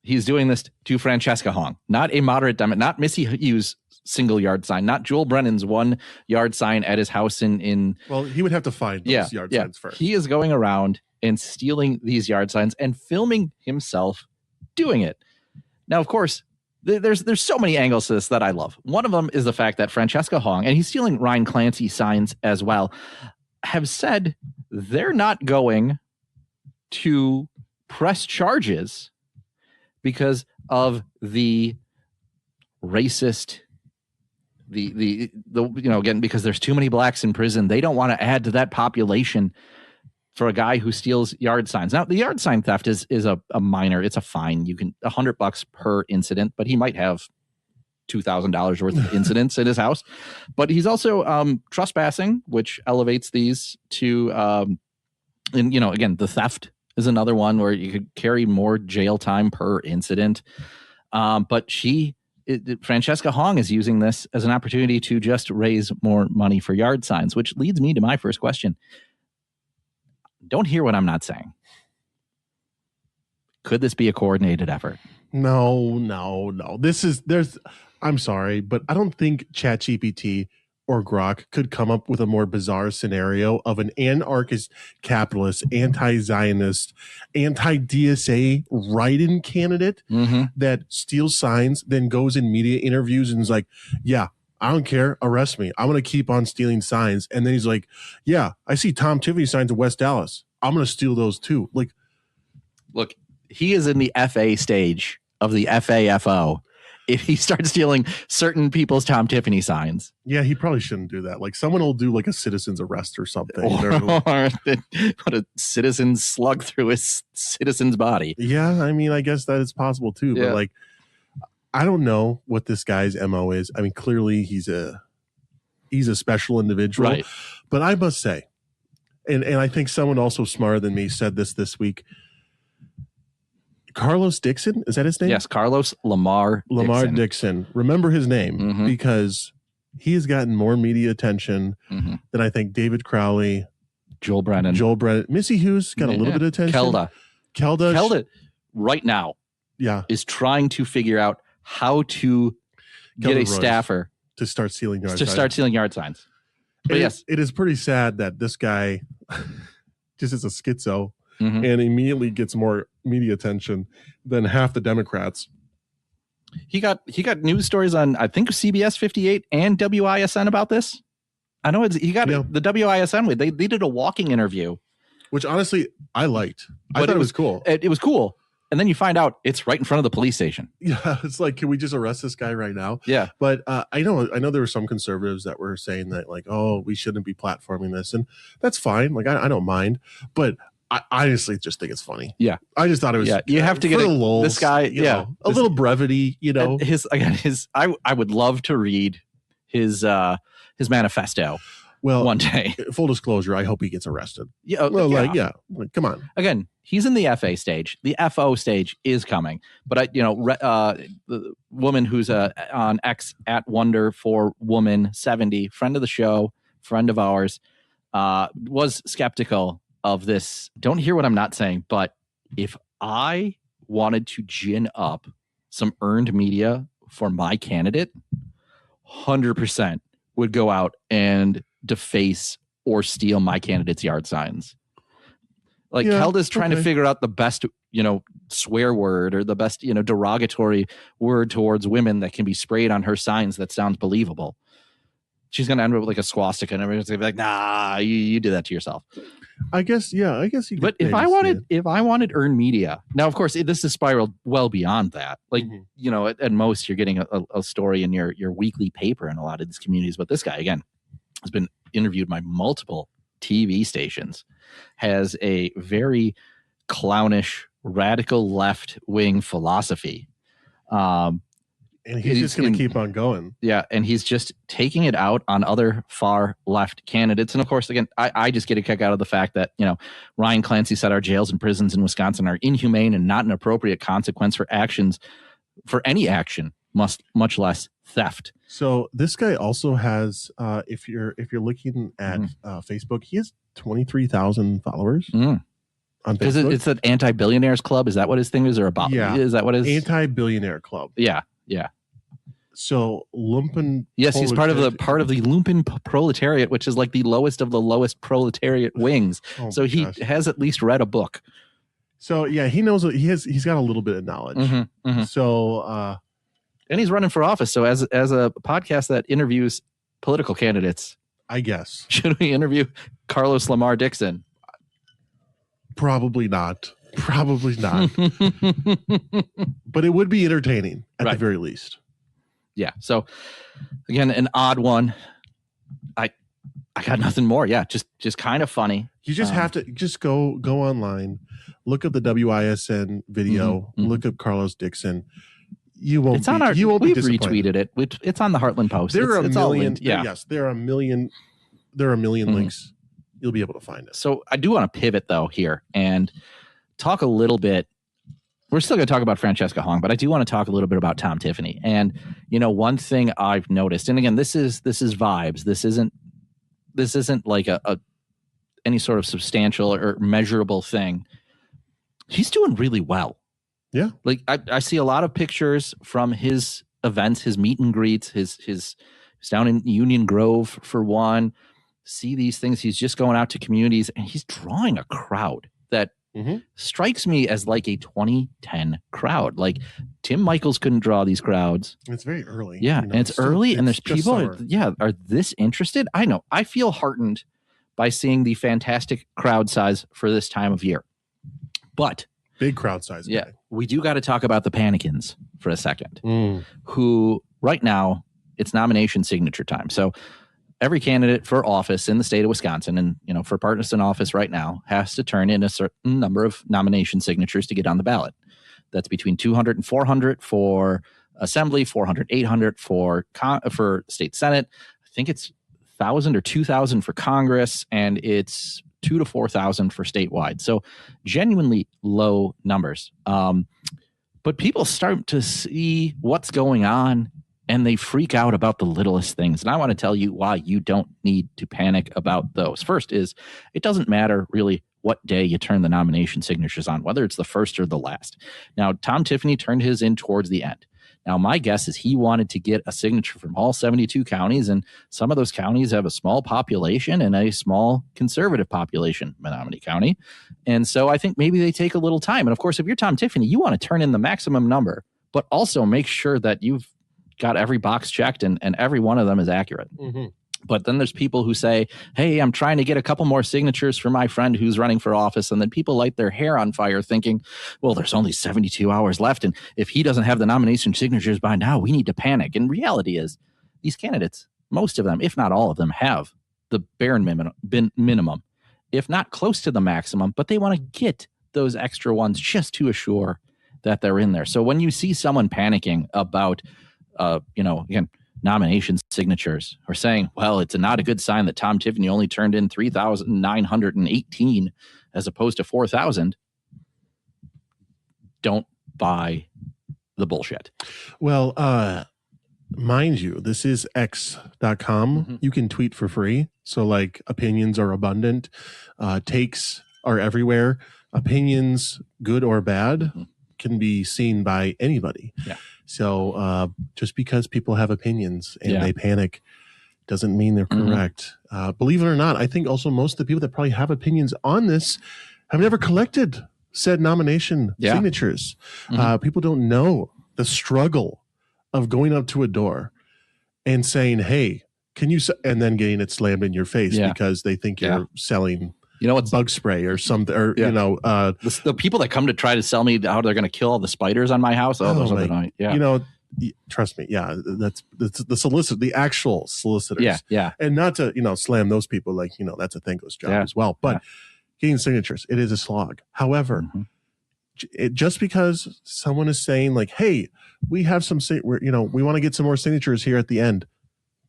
he's doing this to Francesca Hong, not a moderate Democrat, not Missy Hughes' single yard sign, not Joel Brennan's 1 yard sign at his house in Well, he would have to find those yard signs first. He is going around and stealing these yard signs and filming himself doing it. Now, of course, there's so many angles to this that I love. One of them is the fact that Francesca Hong, and he's stealing Ryan Clancy signs as well, have said they're not going to press charges because of the racist, again, because there's too many blacks in prison. They don't want to add to that population for a guy who steals yard signs. Now, the yard sign theft is a minor. It's a fine. You can $100 per incident, but he might have $2,000 worth of incidents in his house. But he's also trespassing, which elevates these to, again, the theft is another one where you could carry more jail time per incident. But Francesca Hong is using this as an opportunity to just raise more money for yard signs, which leads me to my first question. Don't hear what I'm not saying. Could this be a coordinated effort? No. I'm sorry, but I don't think ChatGPT or Grok could come up with a more bizarre scenario of an anarchist capitalist, anti-Zionist, anti-DSA write-in candidate that steals signs, then goes in media interviews and is like, yeah, I don't care, arrest me. I'm going to keep on stealing signs. And then he's like, yeah, I see Tom Tiffany signs in West Dallas. I'm going to steal those too. Like, look, he is in the FA stage of the FAFO. If he starts stealing certain people's Tom Tiffany signs. Yeah, he probably shouldn't do that. Like, someone will do like a citizen's arrest or something. Or put a citizen slug through his citizen's body. Yeah, I mean, I guess that is possible too. Yeah. But like, I don't know what this guy's MO is. I mean, clearly he's a special individual. Right. But I must say, and I think someone also smarter than me said this week, Carlos Dixon, is that his name? Yes, Carlos Lamar Dixon. Remember his name because he has gotten more media attention than I think David Crowley, Joel Brennan, Missy Hughes got a little bit of attention. Kelda right now is trying to figure out how to get a staffer to start stealing yard signs. But yes, it is pretty sad that this guy just is a schizo and immediately gets more media attention than half the Democrats. He got news stories on, I think, CBS 58 and WISN about this. I know the WISN. They did a walking interview, which honestly I liked. I thought it was cool. It was cool. And then you find out it's right in front of the police station. Yeah, it's like, can we just arrest this guy right now? Yeah. But I know there were some conservatives that were saying that, like, oh, we shouldn't be platforming this. And that's fine. Like, I don't mind. But I honestly just think it's funny. Yeah. I just thought it was. Yeah. You have to get this guy. A little brevity, I would love to read his manifesto. Well, one day. Full disclosure, I hope he gets arrested. Yeah. Like, come on. Again, he's in the FA stage. The FO stage is coming. But the woman who's on X at Wonder for Woman 70, friend of the show, friend of ours, was skeptical of this. Don't hear what I'm not saying, but if I wanted to gin up some earned media for my candidate, 100% would go out and deface or steal my candidate's yard signs. Like Kelda's trying to figure out the best, swear word or the best, derogatory word towards women that can be sprayed on her signs that sounds believable. She's going to end up with like a swastika and everyone's going to be like, nah, you did that to yourself. I guess you but if I wanted earned media, now, of course, this is spiraled well beyond that. Like, at most you're getting a story in your weekly paper in a lot of these communities. But this guy, again, has been interviewed by multiple TV stations, has a very clownish, radical left-wing philosophy. And he's just going to keep on going. Yeah, and he's just taking it out on other far left candidates. And of course, again, I just get a kick out of the fact that, Ryan Clancy said our jails and prisons in Wisconsin are inhumane and not an appropriate consequence for any action, much less theft. So this guy also has, if you're looking at Facebook, he has 23,000 followers. On because it's an anti-billionaires club. Is that what his thing is, or about? Yeah, is that what his anti-billionaire club? Yeah. So lumpen. Yes, he's part of the lumpen proletariat, which is like the lowest of the lowest proletariat wings. So he has at least read a book. So yeah, he knows he's got a little bit of knowledge. So and he's running for office. So as a podcast that interviews political candidates, I guess should we interview Carlos Lamar Dixon? Probably not. But it would be entertaining at the very least. Yeah. So again, an odd one. I got nothing more. Yeah. Just kind of funny. You just have to just go online, look up the WISN video, look up Carlos Dixon. You won't. It's on our. You won't be retweeted it. It's on the Heartland Post. There are a million. Yes, there are a million. There are a million links. You'll be able to find it. So I do want to pivot though here and talk a little bit. We're still going to talk about Francesca Hong, but I do want to talk a little bit about Tom Tiffany. And one thing I've noticed, and again, this is vibes. This isn't like any sort of substantial or measurable thing. He's doing really well. Yeah. Like I see a lot of pictures from his events, his meet and greets, his down in Union Grove for one. See these things. He's just going out to communities and he's drawing a crowd that strikes me as like a 2010 crowd. Like Tim Michaels couldn't draw these crowds. It's very early. Yeah. And it's early and there's people are this interested. I know. I feel heartened by seeing the fantastic crowd size for this time of year. But big crowd size. Yeah. We do got to talk about the Panikins for a second, who right now it's nomination signature time. So every candidate for office in the state of Wisconsin and, for partisan office right now has to turn in a certain number of nomination signatures to get on the ballot. That's between 200 and 400 for assembly, 400, 800 for state Senate. I think it's 1,000 or 2,000 for Congress, and it's 2,000 to 4,000 for statewide. So genuinely low numbers. But people start to see what's going on and they freak out about the littlest things. And I want to tell you why you don't need to panic about those. First is it doesn't matter really what day you turn the nomination signatures on, whether it's the first or the last. Now, Tom Tiffany turned his in towards the end. Now, my guess is he wanted to get a signature from all 72 counties, and some of those counties have a small population and a small conservative population, Menominee County. And so I think maybe they take a little time. And of course, if you're Tom Tiffany, you want to turn in the maximum number, but also make sure that you've got every box checked and every one of them is accurate. But then there's people who say, hey, I'm trying to get a couple more signatures for my friend who's running for office. And then people light their hair on fire thinking, well, there's only 72 hours left. And if he doesn't have the nomination signatures by now, we need to panic. And reality is these candidates, most of them, if not all of them, have the bare minimum, if not close to the maximum, but they want to get those extra ones just to assure that they're in there. So when you see someone panicking about again, nomination signatures or saying, well, it's not a good sign that Tom Tiffany only turned in 3,918 as opposed to 4,000. Don't buy the bullshit. Well, mind you, this is x.com. You can tweet for free. So like opinions are abundant. Takes are everywhere. Opinions, good or bad, can be seen by anybody. Yeah. So just because people have opinions and Yeah. they panic doesn't mean they're correct. Believe it or not, I think also most of the people that probably have opinions on this have never collected said nomination signatures. People don't know the struggle of going up to a door and saying, hey, can you, and then getting it slammed in your face because they think you're selling bug spray or something, or the people that come to try to sell me how they're going to kill all the spiders on my house. Those are the night. Yeah. Trust me. Yeah. That's the actual solicitors. Yeah. And not to, slam those people, like, that's a thankless job as well. But getting signatures, it is a slog. However, just because someone is saying like, hey, we have some, we want to get some more signatures here at the end,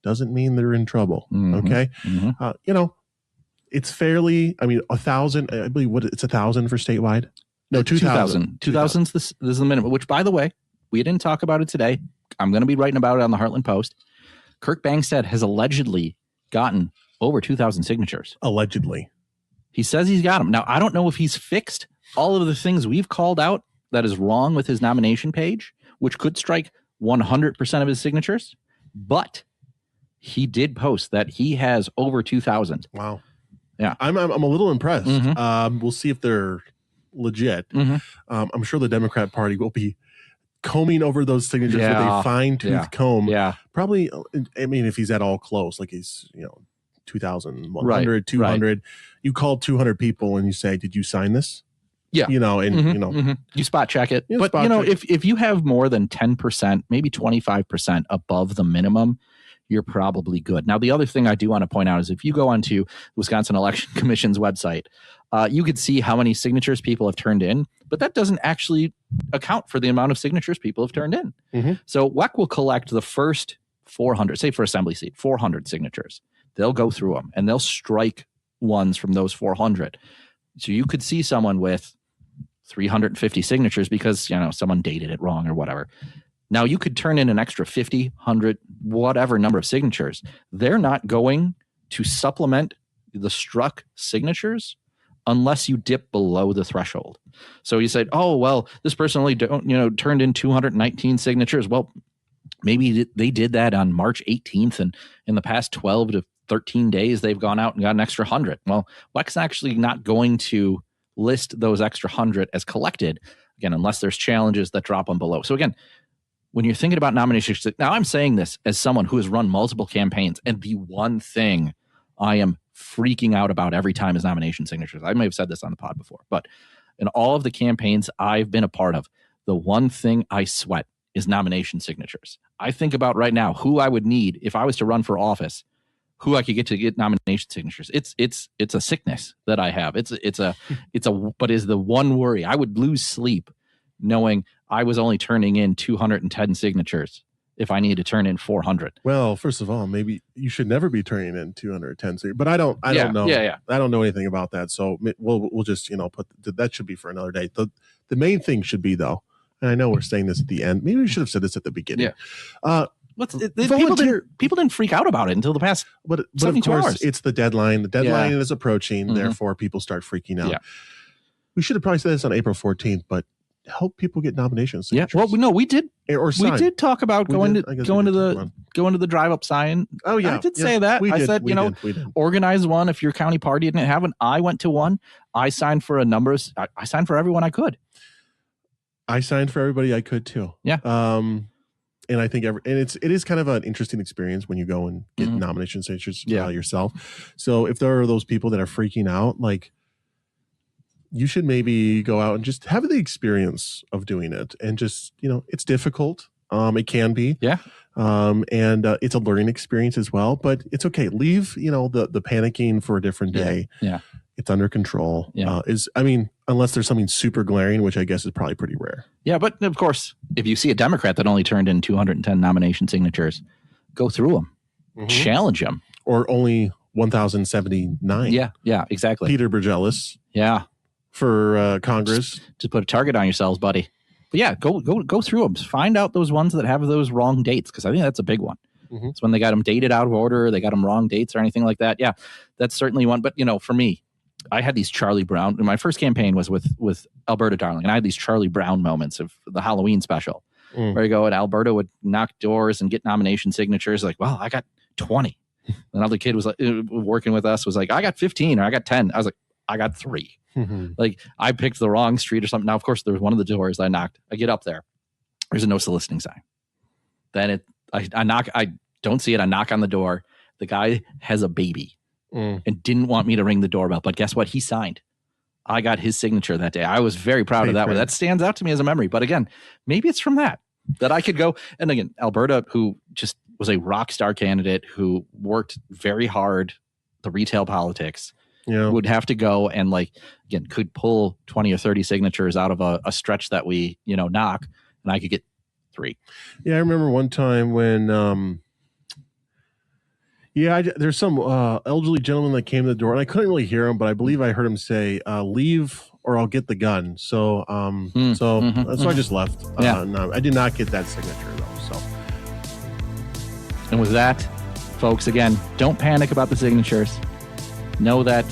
doesn't mean they're in trouble. Okay. It's fairly, 1,000, I believe it's 1,000 for statewide. No, 2,000. 2,000. This is the minimum, which, by the way, we didn't talk about it today. I'm going to be writing about it on the Heartland Post. Kirk Bangstad has allegedly gotten over 2,000 signatures. Allegedly. He says he's got them. Now, I don't know if he's fixed all of the things we've called out that is wrong with his nomination page, which could strike 100% of his signatures. But he did post that he has over 2,000. Wow. Yeah. I'm a little impressed. We'll see if they're legit. I'm sure the Democrat Party will be combing over those signatures with a fine-tooth comb. Yeah. Probably, if he's at all close, like he's, 2,100, 200. You call 200 people and you say, did you sign this? Yeah. You spot check it. But, if you have more than 10%, maybe 25% above the minimum, you're probably good. Now, the other thing I do want to point out is if you go onto the Wisconsin Election Commission's website, you could see how many signatures people have turned in, but that doesn't actually account for the amount of signatures people have turned in. So WEC will collect the first 400, say for assembly seat, 400 signatures. They'll go through them and they'll strike ones from those 400. So you could see someone with 350 signatures because, someone dated it wrong or whatever. Now, you could turn in an extra 50, 100, whatever number of signatures. They're not going to supplement the struck signatures unless you dip below the threshold. So you said, oh, well, this person only turned in 219 signatures. Well, maybe they did that on March 18th, and in the past 12 to 13 days, they've gone out and got an extra 100. Well, WEC's actually not going to list those extra 100 as collected, again, unless there's challenges that drop them below. So again, when you're thinking about nominations, now I'm saying this as someone who has run multiple campaigns, and the one thing I am freaking out about every time is nomination signatures. I may have said this on the pod before, but in all of the campaigns I've been a part of, the one thing I sweat is nomination signatures. I think about right now who I would need if I was to run for office, who I could get nomination signatures. It's a sickness that I have. But is the one worry. I would lose sleep knowing I was only turning in 210 signatures if I need to turn in 400. Well, first of all, maybe you should never be turning in 210 signatures, but I don't know. Yeah. I don't know anything about that. So we'll just, put that should be for another day. The main thing should be, though, and I know we're saying this at the end. Maybe we should have said this at the beginning. Yeah. People didn't freak out about it until the past but 72 of course, hours. It's the deadline. The deadline is approaching. Therefore, people start freaking out. Yeah. We should have probably said this on April 14th, but help people get nominations. Yeah. Well, no, we did. Or sign. We did talk about going to the drive-up sign. Oh yeah, I did say that. I said, organize one if your county party didn't have one. I went to one. I signed for a number. I signed for everyone I could. I signed for everybody I could too. Yeah. And I think it is kind of an interesting experience when you go and get nomination signatures yourself. So if there are those people that are freaking out, like, you should maybe go out and just have the experience of doing it, and just, it's difficult. It can be. Yeah. And it's a learning experience as well, but it's okay. Leave, the panicking for a different day. Yeah. It's under control. Yeah. Unless there's something super glaring, which I guess is probably pretty rare. Yeah. But of course, if you see a Democrat that only turned in 210 nomination signatures, go through them, challenge them. Or only 1,079. Yeah, exactly. Peter Burgellis. Yeah. For Congress. Just put a target on yourselves, buddy. But yeah, go through them. Find out those ones that have those wrong dates, because I think that's a big one. It's when they got them dated out of order, they got them wrong dates or anything like that. Yeah, that's certainly one. But, for me, I had these Charlie Brown. My first campaign was with Alberta Darling, and I had these Charlie Brown moments of the Halloween special, where you go and Alberta would knock doors and get nomination signatures. Like, well, I got 20. Another kid was like working with us was like, I got 15 or I got 10. I was like, I got 3. Like I picked the wrong street or something. Now, of course, there was one of the doors I knocked. I get up there. There's a no soliciting sign. Then I knock. I don't see it. I knock on the door. The guy has a baby and didn't want me to ring the doorbell. But guess what? He signed. I got his signature that day. I was very proud of that one. That stands out to me as a memory. But again, maybe it's from that I could go. And again, Alberta, who just was a rock star candidate who worked very hard, the retail politics, would have to go and like, again, could pull 20 or 30 signatures out of a stretch that we, knock, and I could get 3. Yeah. I remember one time when, there's some elderly gentleman that came to the door, and I couldn't really hear him, but I believe I heard him say, leave or I'll get the gun. So so I just left. No, I did not get that signature though. So, and with that, folks, again, don't panic about the signatures. Know that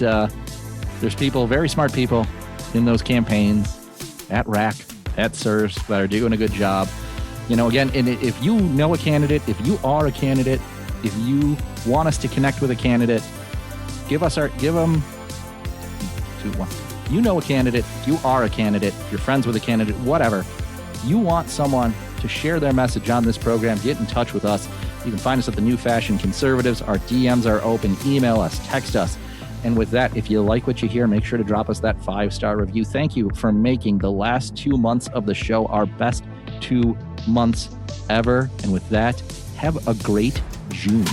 there's people, very smart people in those campaigns at RAC, at SERS that are doing a good job. Again, and if you know a candidate, if you are a candidate, if you want us to connect with a candidate, give them 2-1. You know a candidate, you are a candidate, you're friends with a candidate, whatever. You want someone to share their message on this program, get in touch with us. You can find us at the New Fashion Conservatives. Our DMs are open. Email us, text us. And with that, if you like what you hear, make sure to drop us that 5-star review. Thank you for making the last 2 months of the show our best 2 months ever. And with that, have a great June.